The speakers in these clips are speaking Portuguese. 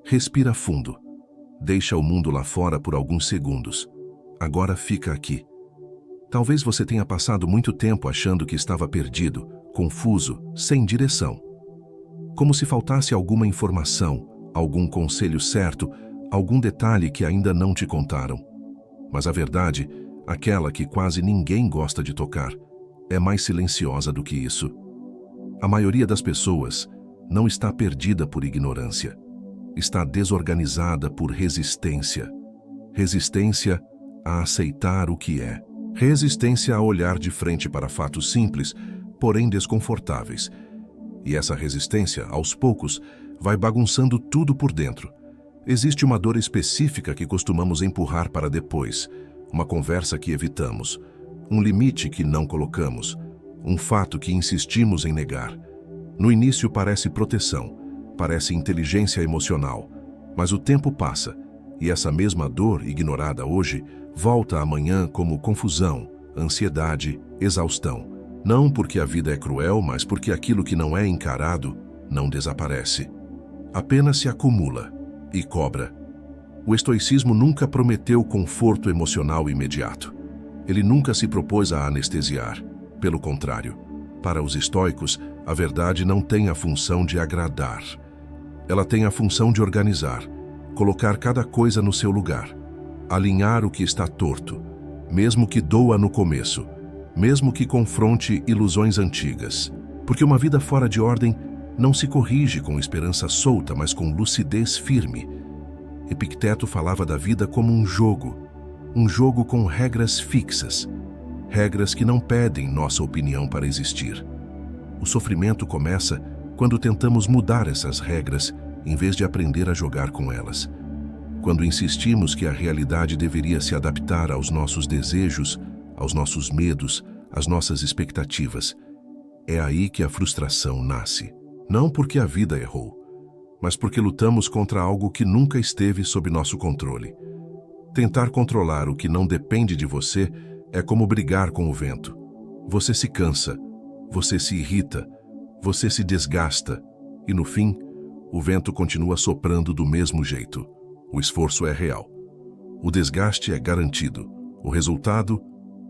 Respira fundo. Deixa o mundo lá fora por alguns segundos. Agora fica aqui. Talvez você tenha passado muito tempo achando que estava perdido, confuso, sem direção. Como se faltasse alguma informação, algum conselho certo, algum detalhe que ainda não te contaram. Mas a verdade, aquela que quase ninguém gosta de tocar, é mais silenciosa do que isso. A maioria das pessoas não está perdida por ignorância. Está desorganizada por resistência. Resistência a aceitar o que é. Resistência a olhar de frente para fatos simples, porém desconfortáveis. E essa resistência, aos poucos, vai bagunçando tudo por dentro. Existe uma dor específica que costumamos empurrar para depois, uma conversa que evitamos, um limite que não colocamos, um fato que insistimos em negar. No início parece proteção, parece inteligência emocional, mas o tempo passa e essa mesma dor ignorada hoje volta amanhã como confusão, ansiedade, exaustão. Não porque a vida é cruel, mas porque aquilo que não é encarado não desaparece. Apenas se acumula e cobra. O estoicismo nunca prometeu conforto emocional imediato. Ele nunca se propôs a anestesiar. Pelo contrário, para os estoicos, a verdade não tem a função de agradar. Ela tem a função de organizar, colocar cada coisa no seu lugar, alinhar o que está torto, mesmo que doa no começo, mesmo que confronte ilusões antigas. Porque uma vida fora de ordem não se corrige com esperança solta, mas com lucidez firme. Epicteto falava da vida como um jogo com regras fixas, regras que não pedem nossa opinião para existir. O sofrimento começa quando tentamos mudar essas regras em vez de aprender a jogar com elas. Quando insistimos que a realidade deveria se adaptar aos nossos desejos, aos nossos medos, às nossas expectativas. É aí que a frustração nasce. Não porque a vida errou, mas porque lutamos contra algo que nunca esteve sob nosso controle. Tentar controlar o que não depende de você é como brigar com o vento. Você se cansa, você se irrita, você se desgasta e, no fim, o vento continua soprando do mesmo jeito. O esforço é real. O desgaste é garantido. O resultado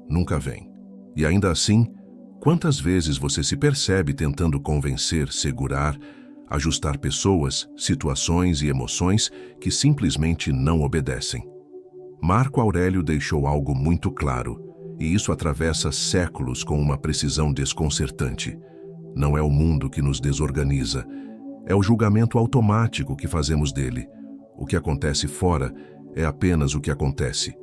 nunca vem. E ainda assim, quantas vezes você se percebe tentando convencer, segurar, ajustar pessoas, situações e emoções que simplesmente não obedecem? Marco Aurélio deixou algo muito claro, e isso atravessa séculos com uma precisão desconcertante. Não é o mundo que nos desorganiza, é o julgamento automático que fazemos dele. O que acontece fora é apenas o que acontece.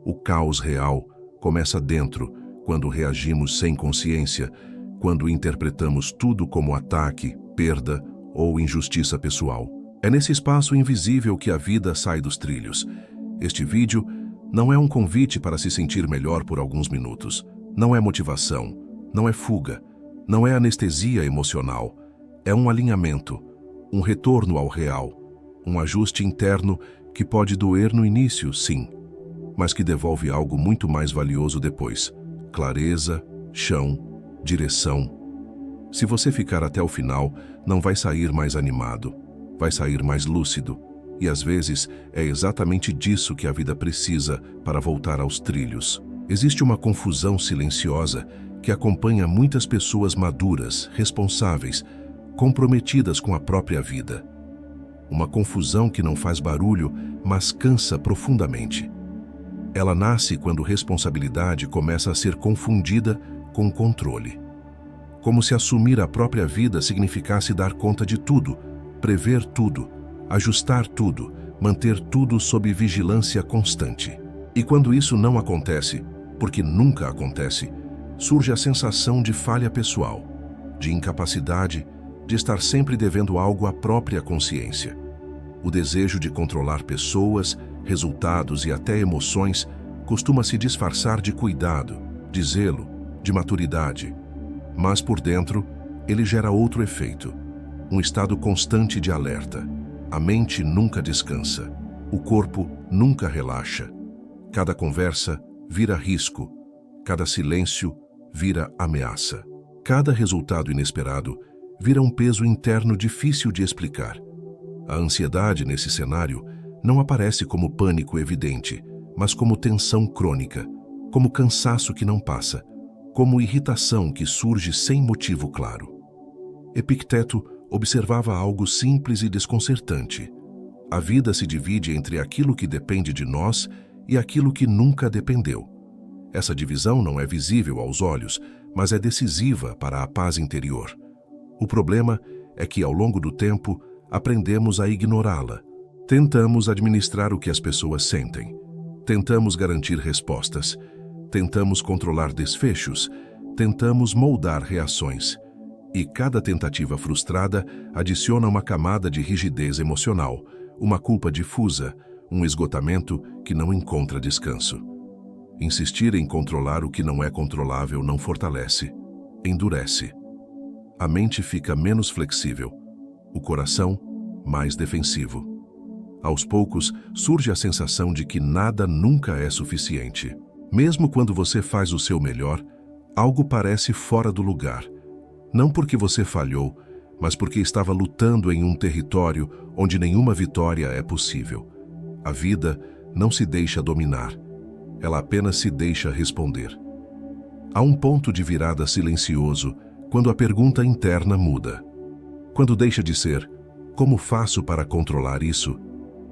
O caos real começa dentro, quando reagimos sem consciência, quando interpretamos tudo como ataque, perda ou injustiça pessoal. É nesse espaço invisível que a vida sai dos trilhos. Este vídeo não é um convite para se sentir melhor por alguns minutos. Não é motivação, não é fuga, não é anestesia emocional. É um alinhamento, um retorno ao real, um ajuste interno que pode doer no início, sim, mas que devolve algo muito mais valioso depois. Clareza, chão, direção. Se você ficar até o final, não vai sair mais animado, vai sair mais lúcido. E às vezes é exatamente disso que a vida precisa para voltar aos trilhos. Existe uma confusão silenciosa que acompanha muitas pessoas maduras, responsáveis, comprometidas com a própria vida. Uma confusão que não faz barulho, mas cansa profundamente. Ela nasce quando responsabilidade começa a ser confundida com controle. Como se assumir a própria vida significasse dar conta de tudo, prever tudo, ajustar tudo, manter tudo sob vigilância constante. E quando isso não acontece, porque nunca acontece, surge a sensação de falha pessoal, de incapacidade, de estar sempre devendo algo à própria consciência. O desejo de controlar pessoas, resultados e até emoções costuma se disfarçar de cuidado, de zelo, de maturidade. Mas por dentro, ele gera outro efeito, um estado constante de alerta. A mente nunca descansa, o corpo nunca relaxa. Cada conversa vira risco, cada silêncio vira ameaça. Cada resultado inesperado vira um peso interno difícil de explicar. A ansiedade, nesse cenário, não aparece como pânico evidente, mas como tensão crônica, como cansaço que não passa, como irritação que surge sem motivo claro. Epicteto observava algo simples e desconcertante. A vida se divide entre aquilo que depende de nós e aquilo que nunca dependeu. Essa divisão não é visível aos olhos, mas é decisiva para a paz interior. O problema é que, ao longo do tempo, aprendemos a ignorá-la. Tentamos administrar o que as pessoas sentem. Tentamos garantir respostas. Tentamos controlar desfechos. Tentamos moldar reações. E cada tentativa frustrada adiciona uma camada de rigidez emocional, uma culpa difusa, um esgotamento que não encontra descanso. Insistir em controlar o que não é controlável não fortalece, endurece. A mente fica menos flexível, o coração mais defensivo. Aos poucos, surge a sensação de que nada nunca é suficiente. Mesmo quando você faz o seu melhor, algo parece fora do lugar. Não porque você falhou, mas porque estava lutando em um território onde nenhuma vitória é possível. A vida não se deixa dominar, ela apenas se deixa responder. Há um ponto de virada silencioso quando a pergunta interna muda. Quando deixa de ser, como faço para controlar isso?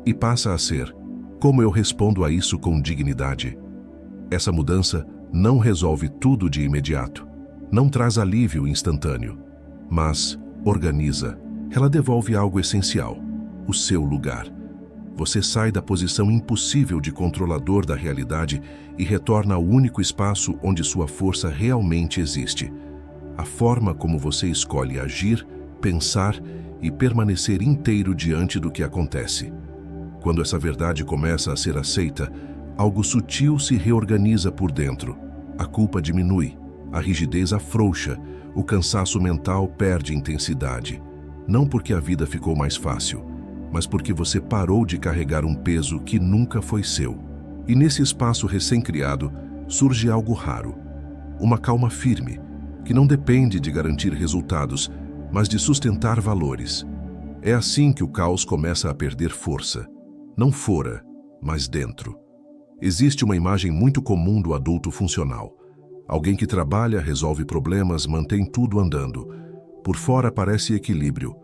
E passa a ser, como eu respondo a isso com dignidade? Essa mudança não resolve tudo de imediato, não traz alívio instantâneo, mas organiza. Ela devolve algo essencial, o seu lugar. Você sai da posição impossível de controlador da realidade e retorna ao único espaço onde sua força realmente existe. A forma como você escolhe agir, pensar e permanecer inteiro diante do que acontece. Quando essa verdade começa a ser aceita, algo sutil se reorganiza por dentro. A culpa diminui, a rigidez afrouxa, o cansaço mental perde intensidade. Não porque a vida ficou mais fácil, mas porque você parou de carregar um peso que nunca foi seu. E nesse espaço recém-criado surge algo raro, uma calma firme, que não depende de garantir resultados, mas de sustentar valores. É assim que o caos começa a perder força, não fora, mas dentro. Existe uma imagem muito comum do adulto funcional. Alguém que trabalha, resolve problemas, mantém tudo andando. Por fora parece equilíbrio.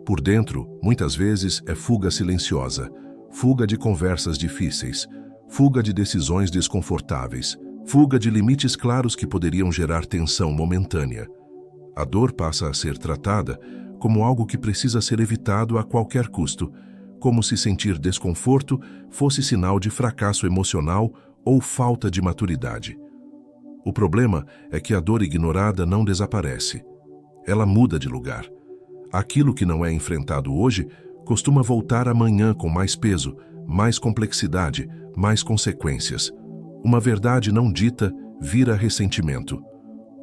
Por dentro, muitas vezes, é fuga silenciosa, fuga de conversas difíceis, fuga de decisões desconfortáveis, fuga de limites claros que poderiam gerar tensão momentânea. A dor passa a ser tratada como algo que precisa ser evitado a qualquer custo, como se sentir desconforto fosse sinal de fracasso emocional ou falta de maturidade. O problema é que a dor ignorada não desaparece. Ela muda de lugar. Aquilo que não é enfrentado hoje costuma voltar amanhã com mais peso, mais complexidade, mais consequências. Uma verdade não dita vira ressentimento.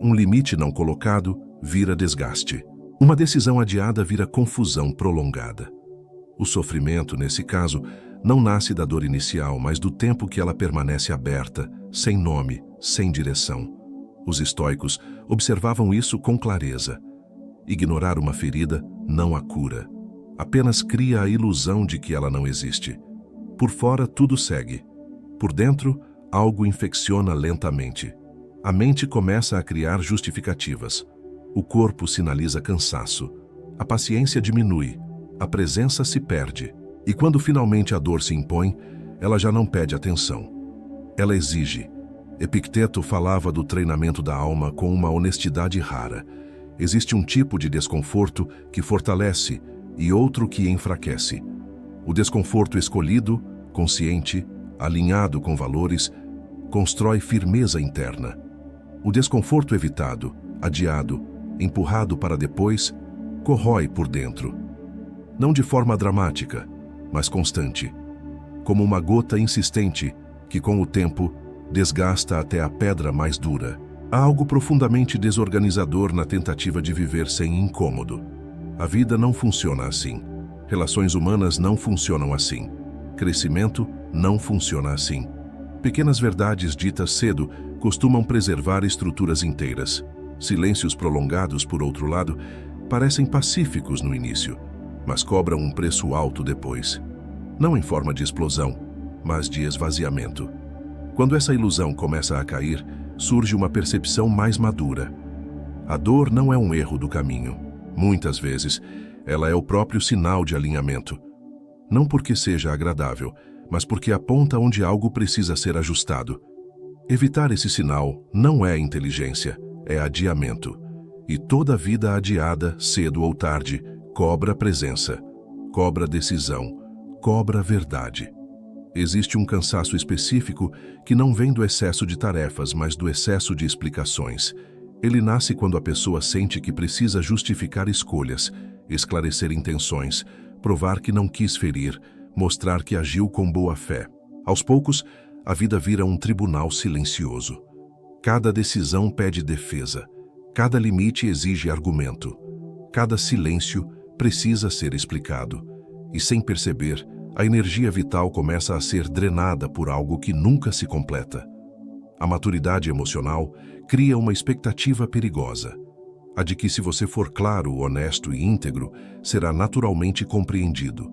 Um limite não colocado vira desgaste. Uma decisão adiada vira confusão prolongada. O sofrimento, nesse caso, não nasce da dor inicial, mas do tempo que ela permanece aberta, sem nome, sem direção. Os estoicos observavam isso com clareza. Ignorar uma ferida não a cura. Apenas cria a ilusão de que ela não existe. Por fora, tudo segue. Por dentro, algo infecciona lentamente. A mente começa a criar justificativas. O corpo sinaliza cansaço. A paciência diminui. A presença se perde. E quando finalmente a dor se impõe, ela já não pede atenção. Ela exige. Epicteto falava do treinamento da alma com uma honestidade rara. Existe um tipo de desconforto que fortalece e outro que enfraquece. O desconforto escolhido, consciente, alinhado com valores, constrói firmeza interna. O desconforto evitado, adiado, empurrado para depois, corrói por dentro. Não de forma dramática, mas constante. Como uma gota insistente que, com o tempo, desgasta até a pedra mais dura. Há algo profundamente desorganizador na tentativa de viver sem incômodo. A vida não funciona assim. Relações humanas não funcionam assim. Crescimento não funciona assim. Pequenas verdades ditas cedo costumam preservar estruturas inteiras. Silêncios prolongados, por outro lado, parecem pacíficos no início. mas cobram um preço alto depois. Não em forma de explosão, mas de esvaziamento. Quando essa ilusão começa a cair, surge uma percepção mais madura. A dor não é um erro do caminho. Muitas vezes, ela é o próprio sinal de alinhamento. Não porque seja agradável, mas porque aponta onde algo precisa ser ajustado. Evitar esse sinal não é inteligência, é adiamento. E toda vida adiada, cedo ou tarde, cobra presença, cobra decisão, cobra verdade. Existe um cansaço específico que não vem do excesso de tarefas, mas do excesso de explicações. Ele nasce quando a pessoa sente que precisa justificar escolhas, esclarecer intenções, provar que não quis ferir, mostrar que agiu com boa fé. Aos poucos, a vida vira um tribunal silencioso. Cada decisão pede defesa, cada limite exige argumento, cada silêncio precisa ser explicado. E sem perceber, a energia vital começa a ser drenada por algo que nunca se completa. A maturidade emocional cria uma expectativa perigosa, a de que se você for claro, honesto e íntegro, será naturalmente compreendido.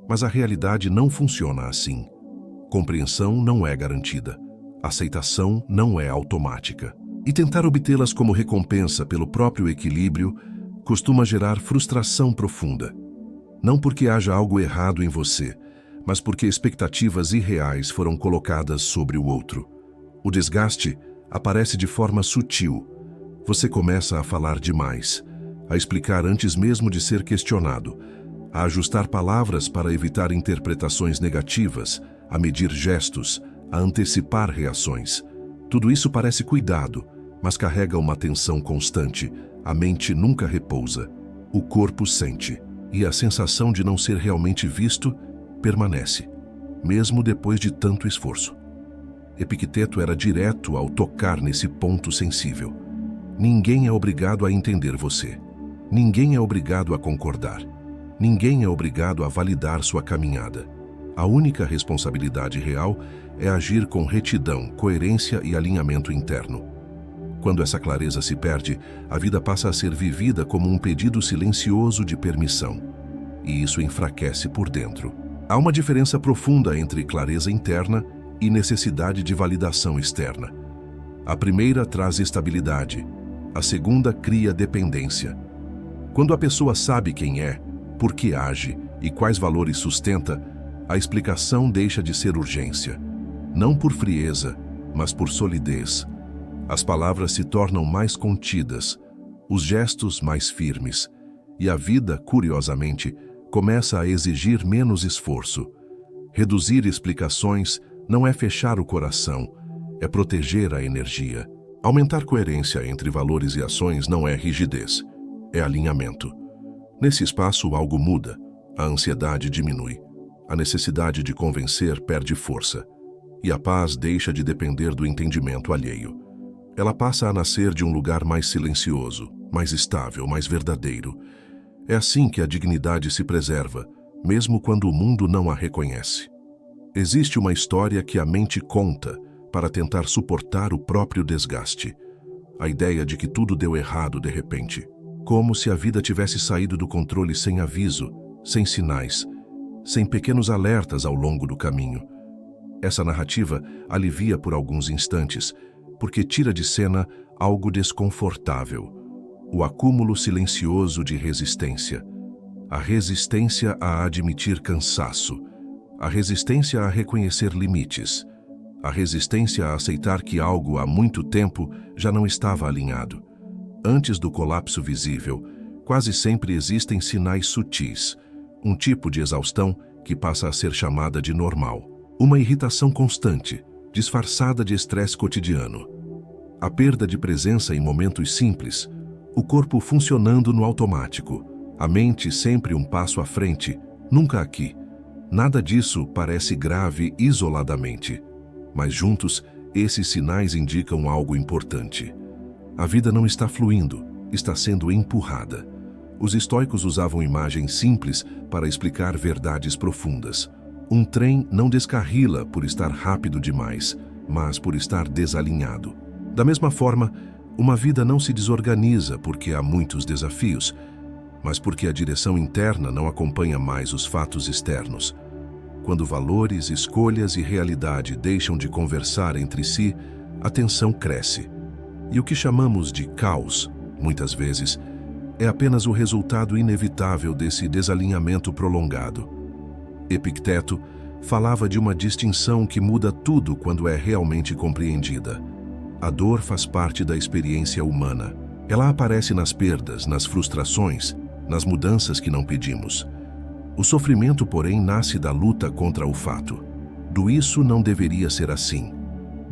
Mas a realidade não funciona assim. Compreensão não é garantida. Aceitação não é automática. E tentar obtê-las como recompensa pelo próprio equilíbrio costuma gerar frustração profunda. Não porque haja algo errado em você, mas porque expectativas irreais foram colocadas sobre o outro. O desgaste aparece de forma sutil. Você começa a falar demais, a explicar antes mesmo de ser questionado, a ajustar palavras para evitar interpretações negativas, a medir gestos, a antecipar reações. Tudo isso parece cuidado, mas carrega uma tensão constante. A mente nunca repousa. O corpo sente, e a sensação de não ser realmente visto permanece, mesmo depois de tanto esforço. Epicteto era direto ao tocar nesse ponto sensível. Ninguém é obrigado a entender você. Ninguém é obrigado a concordar. Ninguém é obrigado a validar sua caminhada. A única responsabilidade real é agir com retidão, coerência e alinhamento interno. Quando essa clareza se perde, a vida passa a ser vivida como um pedido silencioso de permissão. E isso enfraquece por dentro. Há uma diferença profunda entre clareza interna e necessidade de validação externa. A primeira traz estabilidade, a segunda cria dependência. Quando a pessoa sabe quem é, por que age e quais valores sustenta, a explicação deixa de ser urgência. Não por frieza, mas por solidez. As palavras se tornam mais contidas, os gestos mais firmes, e a vida, curiosamente, começa a exigir menos esforço. Reduzir explicações não é fechar o coração, é proteger a energia. Aumentar coerência entre valores e ações não é rigidez, é alinhamento. Nesse espaço, algo muda, a ansiedade diminui, a necessidade de convencer perde força, e a paz deixa de depender do entendimento alheio. Ela passa a nascer de um lugar mais silencioso, mais estável, mais verdadeiro. É assim que a dignidade se preserva, mesmo quando o mundo não a reconhece. Existe uma história que a mente conta para tentar suportar o próprio desgaste. A ideia de que tudo deu errado de repente. Como se a vida tivesse saído do controle sem aviso, sem sinais, sem pequenos alertas ao longo do caminho. Essa narrativa alivia por alguns instantes, porque tira de cena algo desconfortável. O acúmulo silencioso de resistência. A resistência a admitir cansaço. A resistência a reconhecer limites. A resistência a aceitar que algo há muito tempo já não estava alinhado. Antes do colapso visível, quase sempre existem sinais sutis. Um tipo de exaustão que passa a ser chamada de normal. Uma irritação constante, disfarçada de estresse cotidiano. A perda de presença em momentos simples. O corpo funcionando no automático. A mente sempre um passo à frente, nunca aqui. Nada disso parece grave isoladamente. Mas juntos, esses sinais indicam algo importante. A vida não está fluindo, está sendo empurrada. Os estoicos usavam imagens simples para explicar verdades profundas. Um trem não descarrila por estar rápido demais, mas por estar desalinhado. Da mesma forma, uma vida não se desorganiza porque há muitos desafios, mas porque a direção interna não acompanha mais os fatos externos. Quando valores, escolhas e realidade deixam de conversar entre si, a tensão cresce. E o que chamamos de caos, muitas vezes, é apenas o resultado inevitável desse desalinhamento prolongado. Epicteto falava de uma distinção que muda tudo quando é realmente compreendida. A dor faz parte da experiência humana. Ela aparece nas perdas, nas frustrações, nas mudanças que não pedimos. O sofrimento, porém, nasce da luta contra o fato. Do isso não deveria ser assim.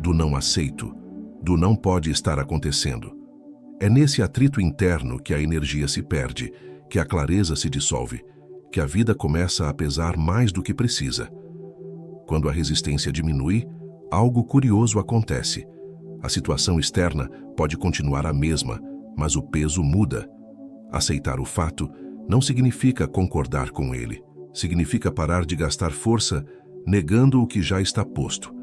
Do não aceito. Do não pode estar acontecendo. É nesse atrito interno que a energia se perde, que a clareza se dissolve, que a vida começa a pesar mais do que precisa. Quando a resistência diminui, algo curioso acontece. A situação externa pode continuar a mesma, mas o peso muda. Aceitar o fato não significa concordar com ele. Significa parar de gastar força negando o que já está posto.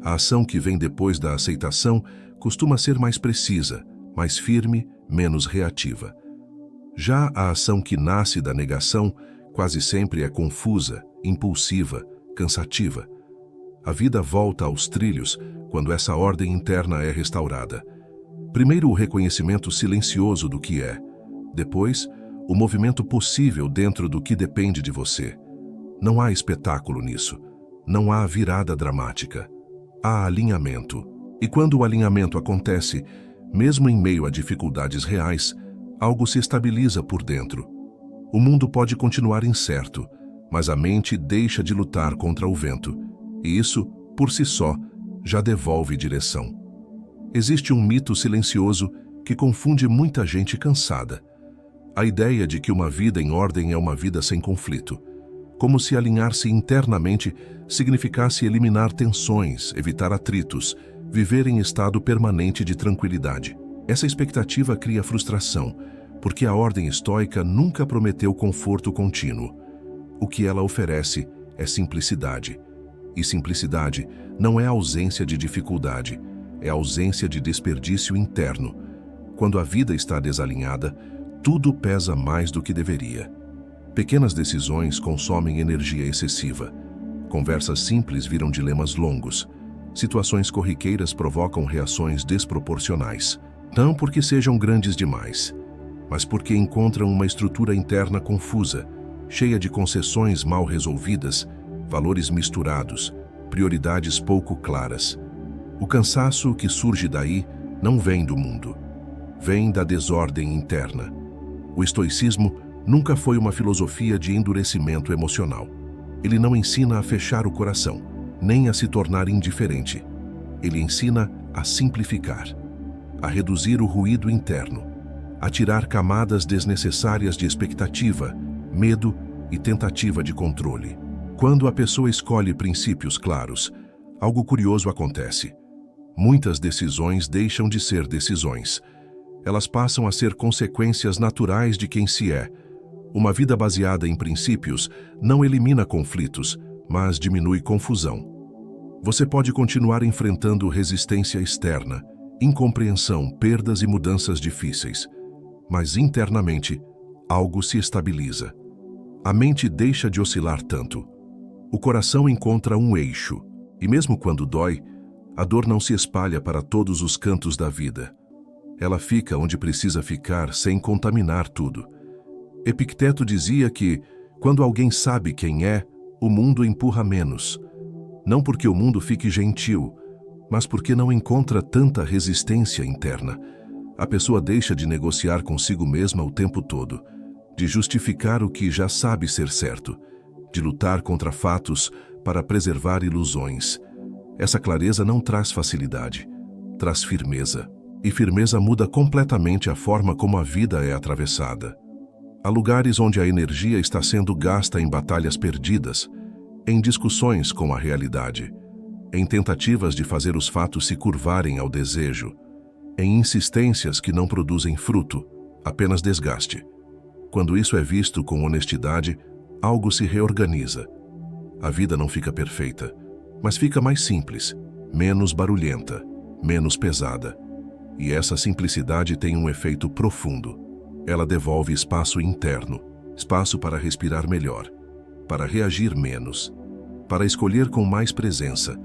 A ação que vem depois da aceitação costuma ser mais precisa, mais firme, menos reativa. Já a ação que nasce da negação quase sempre é confusa, impulsiva, cansativa. A vida volta aos trilhos quando essa ordem interna é restaurada. Primeiro, o reconhecimento silencioso do que é. Depois, o movimento possível dentro do que depende de você. Não há espetáculo nisso. Não há virada dramática. Há alinhamento. E quando o alinhamento acontece, mesmo em meio a dificuldades reais, algo se estabiliza por dentro. O mundo pode continuar incerto, mas a mente deixa de lutar contra o vento. E isso, por si só, já devolve direção. Existe um mito silencioso que confunde muita gente cansada. A ideia de que uma vida em ordem é uma vida sem conflito. Como se alinhar-se internamente significasse eliminar tensões, evitar atritos, viver em estado permanente de tranquilidade. Essa expectativa cria frustração, porque a ordem estoica nunca prometeu conforto contínuo. O que ela oferece é simplicidade. E simplicidade não é ausência de dificuldade, é ausência de desperdício interno. Quando a vida está desalinhada, tudo pesa mais do que deveria. Pequenas decisões consomem energia excessiva. Conversas simples viram dilemas longos. Situações corriqueiras provocam reações desproporcionais. Não porque sejam grandes demais, mas porque encontram uma estrutura interna confusa, cheia de concessões mal resolvidas, valores misturados, prioridades pouco claras. O cansaço que surge daí não vem do mundo. Vem da desordem interna. O estoicismo nunca foi uma filosofia de endurecimento emocional. Ele não ensina a fechar o coração, nem a se tornar indiferente. Ele ensina a simplificar, a reduzir o ruído interno, a tirar camadas desnecessárias de expectativa, medo e tentativa de controle. Quando a pessoa escolhe princípios claros, algo curioso acontece. Muitas decisões deixam de ser decisões. Elas passam a ser consequências naturais de quem se é. Uma vida baseada em princípios não elimina conflitos, mas diminui confusão. Você pode continuar enfrentando resistência externa, incompreensão, perdas e mudanças difíceis, mas internamente algo se estabiliza. A mente deixa de oscilar tanto. O coração encontra um eixo, e mesmo quando dói, a dor não se espalha para todos os cantos da vida. Ela fica onde precisa ficar sem contaminar tudo. Epicteto dizia que, quando alguém sabe quem é, o mundo empurra menos. Não porque o mundo fique gentil, mas porque não encontra tanta resistência interna. A pessoa deixa de negociar consigo mesma o tempo todo, de justificar o que já sabe ser certo, de lutar contra fatos para preservar ilusões. Essa clareza não traz facilidade, traz firmeza. E firmeza muda completamente a forma como a vida é atravessada. Há lugares onde a energia está sendo gasta em batalhas perdidas, em discussões com a realidade, em tentativas de fazer os fatos se curvarem ao desejo, em insistências que não produzem fruto, apenas desgaste. Quando isso é visto com honestidade, algo se reorganiza. A vida não fica perfeita, mas fica mais simples, menos barulhenta, menos pesada. E essa simplicidade tem um efeito profundo. Ela devolve espaço interno, espaço para respirar melhor, para reagir menos, para escolher com mais presença.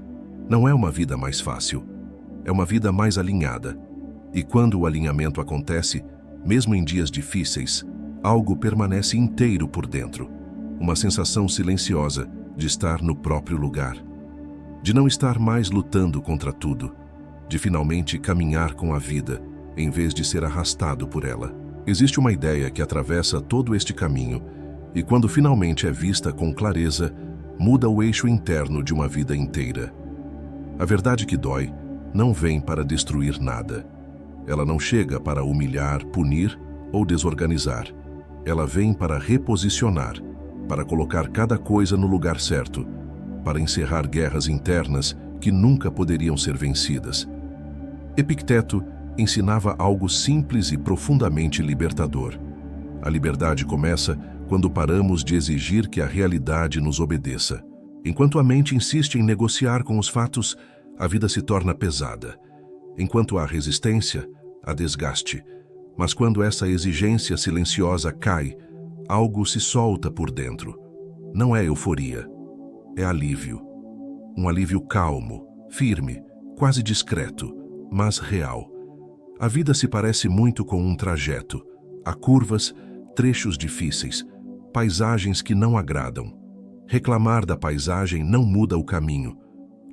Não é uma vida mais fácil, é uma vida mais alinhada. E quando o alinhamento acontece, mesmo em dias difíceis, algo permanece inteiro por dentro. Uma sensação silenciosa de estar no próprio lugar, de não estar mais lutando contra tudo, de finalmente caminhar com a vida, em vez de ser arrastado por ela. Existe uma ideia que atravessa todo este caminho e, quando finalmente é vista com clareza, muda o eixo interno de uma vida inteira. A verdade que dói não vem para destruir nada. Ela não chega para humilhar, punir ou desorganizar. Ela vem para reposicionar, para colocar cada coisa no lugar certo, para encerrar guerras internas que nunca poderiam ser vencidas. Epicteto ensinava algo simples e profundamente libertador. A liberdade começa quando paramos de exigir que a realidade nos obedeça. Enquanto a mente insiste em negociar com os fatos, a vida se torna pesada. Enquanto há resistência, há desgaste. Mas quando essa exigência silenciosa cai, algo se solta por dentro. Não é euforia, é alívio. Um alívio calmo, firme, quase discreto, mas real. A vida se parece muito com um trajeto. Há curvas, trechos difíceis, paisagens que não agradam. Reclamar da paisagem não muda o caminho.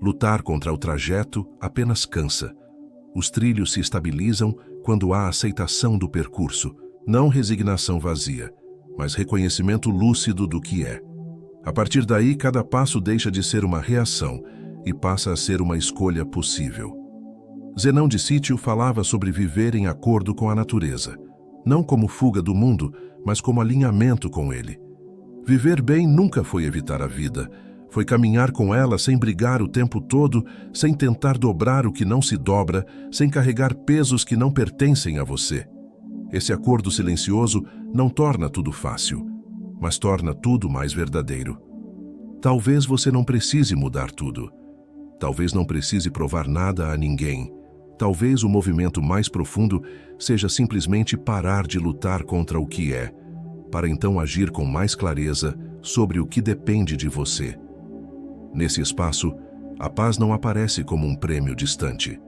Lutar contra o trajeto apenas cansa. Os trilhos se estabilizam quando há aceitação do percurso, não resignação vazia, mas reconhecimento lúcido do que é. A partir daí, cada passo deixa de ser uma reação e passa a ser uma escolha possível. Zenão de Sítio falava sobre viver em acordo com a natureza, não como fuga do mundo, mas como alinhamento com ele. Viver bem nunca foi evitar a vida, foi caminhar com ela sem brigar o tempo todo, sem tentar dobrar o que não se dobra, sem carregar pesos que não pertencem a você. Esse acordo silencioso não torna tudo fácil, mas torna tudo mais verdadeiro. Talvez você não precise mudar tudo. Talvez não precise provar nada a ninguém. Talvez o movimento mais profundo seja simplesmente parar de lutar contra o que é, para então agir com mais clareza sobre o que depende de você. Nesse espaço, a paz não aparece como um prêmio distante.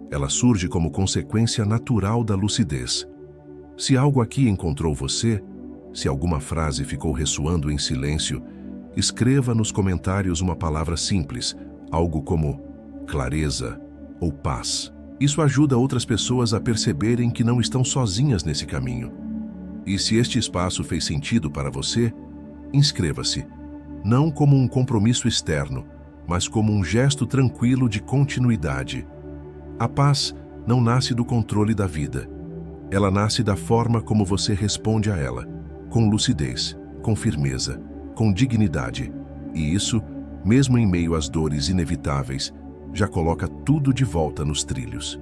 Ela surge como consequência natural da lucidez. Se algo aqui encontrou você, se alguma frase ficou ressoando em silêncio, escreva nos comentários uma palavra simples, algo como clareza ou paz. Isso ajuda outras pessoas a perceberem que não estão sozinhas nesse caminho. E se este espaço fez sentido para você, inscreva-se. Não como um compromisso externo, mas como um gesto tranquilo de continuidade. A paz não nasce do controle da vida. Ela nasce da forma como você responde a ela, com lucidez, com firmeza, com dignidade. E isso, mesmo em meio às dores inevitáveis, já coloca tudo de volta nos trilhos.